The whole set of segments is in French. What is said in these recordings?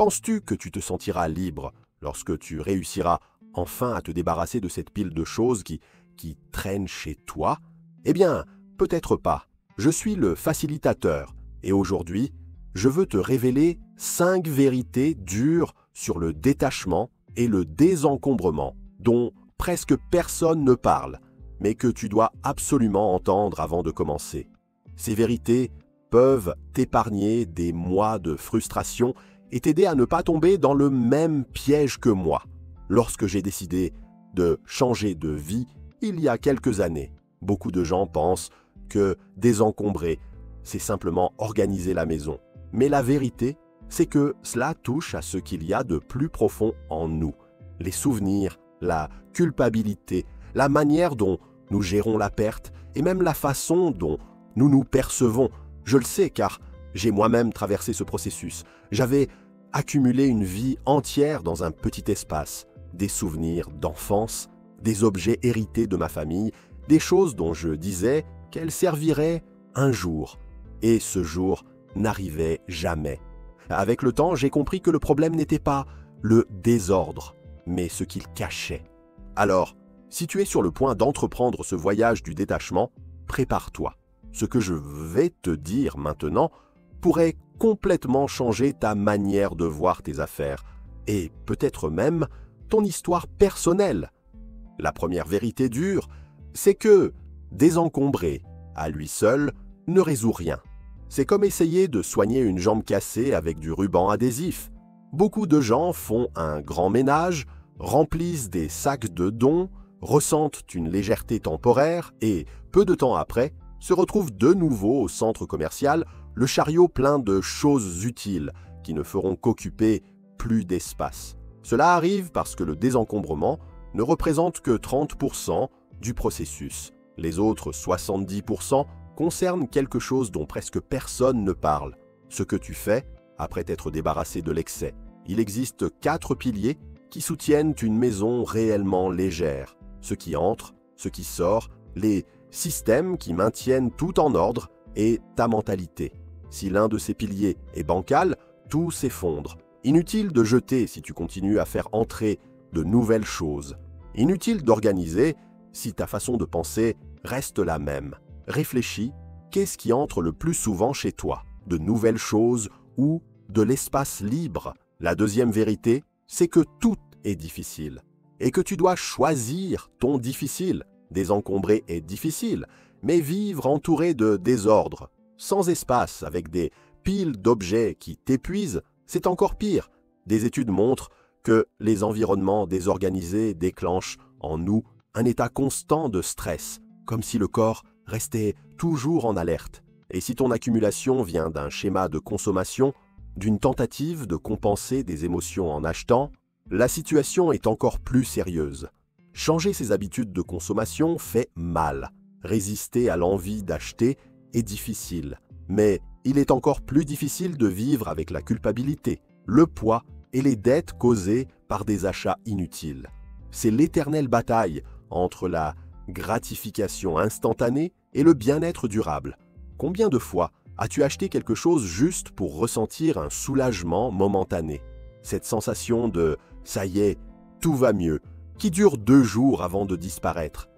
Penses-tu que tu te sentiras libre lorsque tu réussiras enfin à te débarrasser de cette pile de choses qui traînent chez toi? Eh bien, peut-être pas. Je suis le facilitateur et aujourd'hui, je veux te révéler 5 vérités dures sur le détachement et le désencombrement dont presque personne ne parle, mais que tu dois absolument entendre avant de commencer. Ces vérités peuvent t'épargner des mois de frustration et t'aider à ne pas tomber dans le même piège que moi. Lorsque j'ai décidé de changer de vie il y a quelques années, beaucoup de gens pensent que désencombrer, c'est simplement organiser la maison. Mais la vérité, c'est que cela touche à ce qu'il y a de plus profond en nous. Les souvenirs, la culpabilité, la manière dont nous gérons la perte et même la façon dont nous nous percevons. Je le sais car j'ai moi-même traversé ce processus. J'avais accumulé une vie entière dans un petit espace, des souvenirs d'enfance, des objets hérités de ma famille, des choses dont je disais qu'elles serviraient un jour. Et ce jour n'arrivait jamais. Avec le temps, j'ai compris que le problème n'était pas le désordre, mais ce qu'il cachait. Alors, si tu es sur le point d'entreprendre ce voyage du détachement, prépare-toi. Ce que je vais te dire maintenant pourrait complètement changer ta manière de voir tes affaires et peut-être même ton histoire personnelle. La première vérité dure, c'est que désencombrer à lui seul ne résout rien. C'est comme essayer de soigner une jambe cassée avec du ruban adhésif. Beaucoup de gens font un grand ménage, remplissent des sacs de dons, ressentent une légèreté temporaire et, peu de temps après, se retrouvent de nouveau au centre commercial, le chariot plein de choses utiles qui ne feront qu'occuper plus d'espace. Cela arrive parce que le désencombrement ne représente que 30% du processus. Les autres 70% concernent quelque chose dont presque personne ne parle. Ce que tu fais après t'être débarrassé de l'excès. Il existe 4 piliers qui soutiennent une maison réellement légère. Ce qui entre, ce qui sort, les systèmes qui maintiennent tout en ordre et ta mentalité. Si l'un de ces piliers est bancal, tout s'effondre. Inutile de jeter si tu continues à faire entrer de nouvelles choses. Inutile d'organiser si ta façon de penser reste la même. Réfléchis, qu'est-ce qui entre le plus souvent chez toi? De nouvelles choses ou de l'espace libre? La deuxième vérité, c'est que tout est difficile et que tu dois choisir ton difficile. Désencombrer est difficile, mais vivre entouré de désordre, sans espace, avec des piles d'objets qui t'épuisent, c'est encore pire. Des études montrent que les environnements désorganisés déclenchent en nous un état constant de stress, comme si le corps restait toujours en alerte. Et si ton accumulation vient d'un schéma de consommation, d'une tentative de compenser des émotions en achetant, la situation est encore plus sérieuse. Changer ses habitudes de consommation fait mal. Résister à l'envie d'acheter est difficile. Mais il est encore plus difficile de vivre avec la culpabilité, le poids et les dettes causées par des achats inutiles. C'est l'éternelle bataille entre la gratification instantanée et le bien-être durable. Combien de fois as-tu acheté quelque chose juste pour ressentir un soulagement momentané? Cette sensation de « ça y est, tout va mieux », qui dure 2 jours avant de disparaître.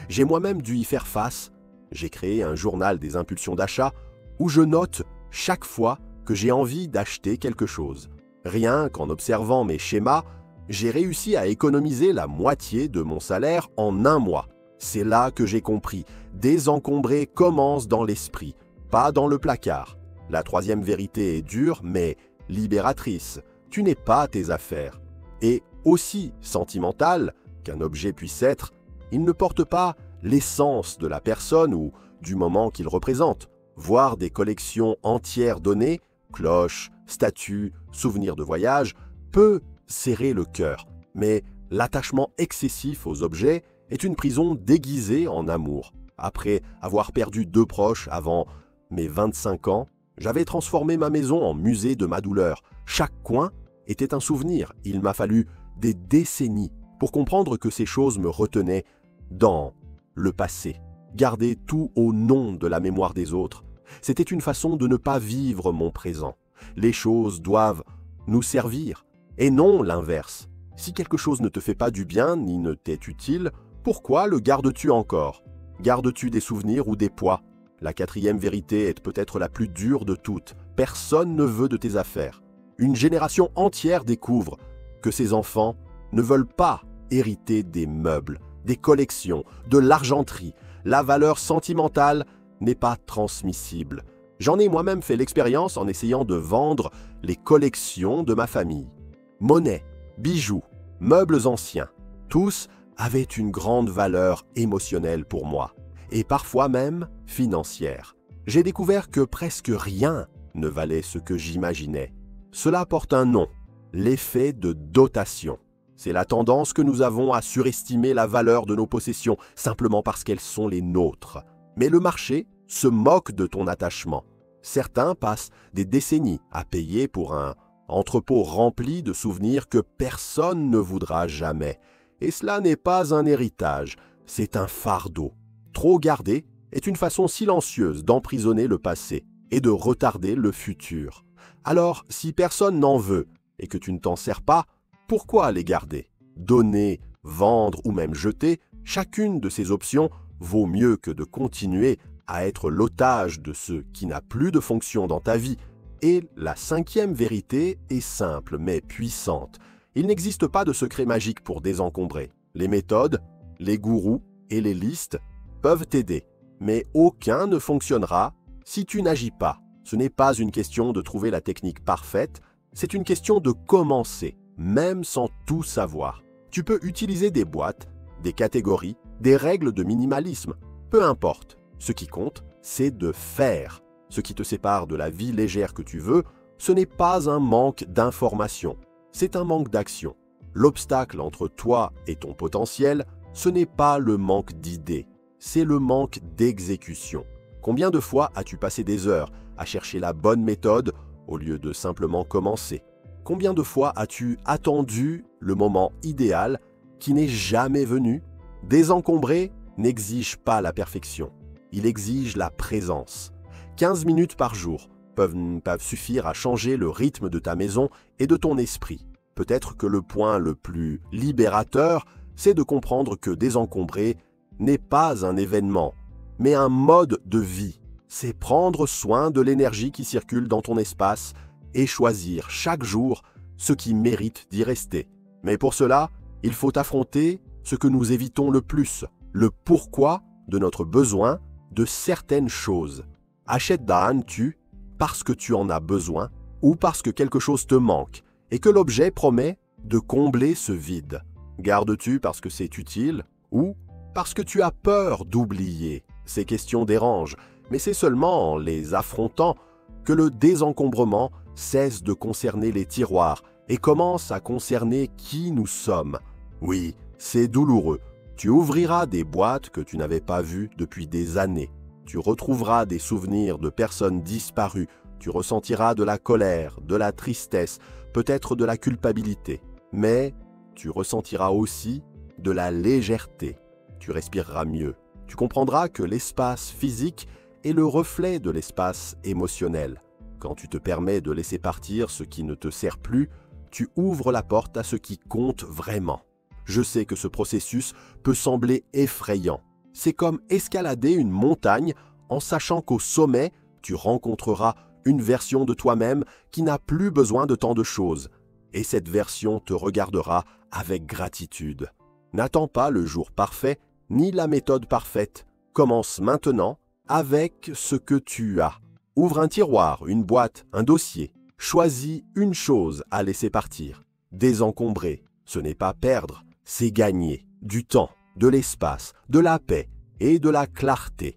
J'ai moi-même dû y faire face. J'ai créé un journal des impulsions d'achat où je note chaque fois que j'ai envie d'acheter quelque chose. Rien qu'en observant mes schémas, j'ai réussi à économiser la moitié de mon salaire en 1 mois. C'est là que j'ai compris. Désencombrer commence dans l'esprit, pas dans le placard. La troisième vérité est dure, mais libératrice. Tu n'es pas tes affaires. Et aussi sentimental qu'un objet puisse être, il ne porte pas l'essence de la personne ou du moment qu'il représente. Voir des collections entières données, cloches, statues, souvenirs de voyage, peut serrer le cœur. Mais l'attachement excessif aux objets est une prison déguisée en amour. Après avoir perdu 2 proches avant mes 25 ans, j'avais transformé ma maison en musée de ma douleur. Chaque coin était un souvenir. Il m'a fallu des décennies pour comprendre que ces choses me retenaient dans le passé. Garder tout au nom de la mémoire des autres, c'était une façon de ne pas vivre mon présent. Les choses doivent nous servir, et non l'inverse. Si quelque chose ne te fait pas du bien ni ne t'est utile, pourquoi le gardes-tu encore? Gardes-tu des souvenirs ou des poids? La quatrième vérité est peut-être la plus dure de toutes. Personne ne veut de tes affaires. Une génération entière découvre que ses enfants ne veulent pas hériter des meubles, des collections, de l'argenterie. La valeur sentimentale n'est pas transmissible. J'en ai moi-même fait l'expérience en essayant de vendre les collections de ma famille. Monnaies, bijoux, meubles anciens, tous avaient une grande valeur émotionnelle pour moi, et parfois même financière. J'ai découvert que presque rien ne valait ce que j'imaginais. Cela porte un nom, l'effet de dotation. C'est la tendance que nous avons à surestimer la valeur de nos possessions simplement parce qu'elles sont les nôtres. Mais le marché se moque de ton attachement. Certains passent des décennies à payer pour un entrepôt rempli de souvenirs que personne ne voudra jamais. Et cela n'est pas un héritage, c'est un fardeau. Trop garder est une façon silencieuse d'emprisonner le passé et de retarder le futur. Alors, si personne n'en veut et que tu ne t'en sers pas, pourquoi les garder? Donner, vendre ou même jeter, chacune de ces options vaut mieux que de continuer à être l'otage de ce qui n'a plus de fonction dans ta vie. Et la cinquième vérité est simple mais puissante. Il n'existe pas de secret magique pour désencombrer. Les méthodes, les gourous et les listes peuvent t'aider, mais aucun ne fonctionnera si tu n'agis pas. Ce n'est pas une question de trouver la technique parfaite, c'est une question de commencer, même sans tout savoir. Tu peux utiliser des boîtes, des catégories, des règles de minimalisme, peu importe. Ce qui compte, c'est de faire. Ce qui te sépare de la vie légère que tu veux, ce n'est pas un manque d'information, c'est un manque d'action. L'obstacle entre toi et ton potentiel, ce n'est pas le manque d'idées, c'est le manque d'exécution. Combien de fois as-tu passé des heures à chercher la bonne méthode au lieu de simplement commencer? Combien de fois as-tu attendu le moment idéal qui n'est jamais venu? Désencombrer n'exige pas la perfection, il exige la présence. 15 minutes par jour peuvent suffire à changer le rythme de ta maison et de ton esprit. Peut-être que le point le plus libérateur, c'est de comprendre que désencombrer n'est pas un événement, mais un mode de vie. C'est prendre soin de l'énergie qui circule dans ton espace et choisir chaque jour ce qui mérite d'y rester. Mais pour cela, il faut affronter ce que nous évitons le plus, le pourquoi de notre besoin de certaines choses. Achètes-tu parce que tu en as besoin ou parce que quelque chose te manque et que l'objet promet de combler ce vide. Gardes-tu parce que c'est utile ou parce que tu as peur d'oublier? Ces questions dérangent, mais c'est seulement en les affrontant que le désencombrement cesse de concerner les tiroirs et commence à concerner qui nous sommes. Oui, c'est douloureux. Tu ouvriras des boîtes que tu n'avais pas vues depuis des années. Tu retrouveras des souvenirs de personnes disparues. Tu ressentiras de la colère, de la tristesse, peut-être de la culpabilité. Mais tu ressentiras aussi de la légèreté. Tu respireras mieux. Tu comprendras que l'espace physique est le reflet de l'espace émotionnel. Quand tu te permets de laisser partir ce qui ne te sert plus, tu ouvres la porte à ce qui compte vraiment. Je sais que ce processus peut sembler effrayant. C'est comme escalader une montagne en sachant qu'au sommet, tu rencontreras une version de toi-même qui n'a plus besoin de tant de choses. Et cette version te regardera avec gratitude. N'attends pas le jour parfait, ni la méthode parfaite. Commence maintenant avec ce que tu as. Ouvre un tiroir, une boîte, un dossier. Choisis une chose à laisser partir. Désencombrer, ce n'est pas perdre, c'est gagner du temps, de l'espace, de la paix et de la clarté.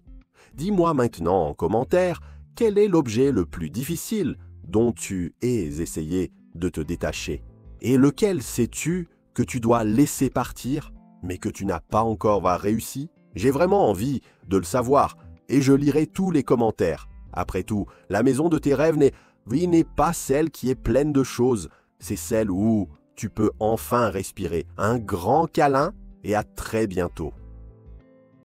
Dis-moi maintenant en commentaire quel est l'objet le plus difficile dont tu aies essayé de te détacher et lequel sais-tu que tu dois laisser partir mais que tu n'as pas encore réussi? J'ai vraiment envie de le savoir et je lirai tous les commentaires. Après tout, la maison de tes rêves n'est pas celle qui est pleine de choses, c'est celle où tu peux enfin respirer. Un grand câlin et à très bientôt.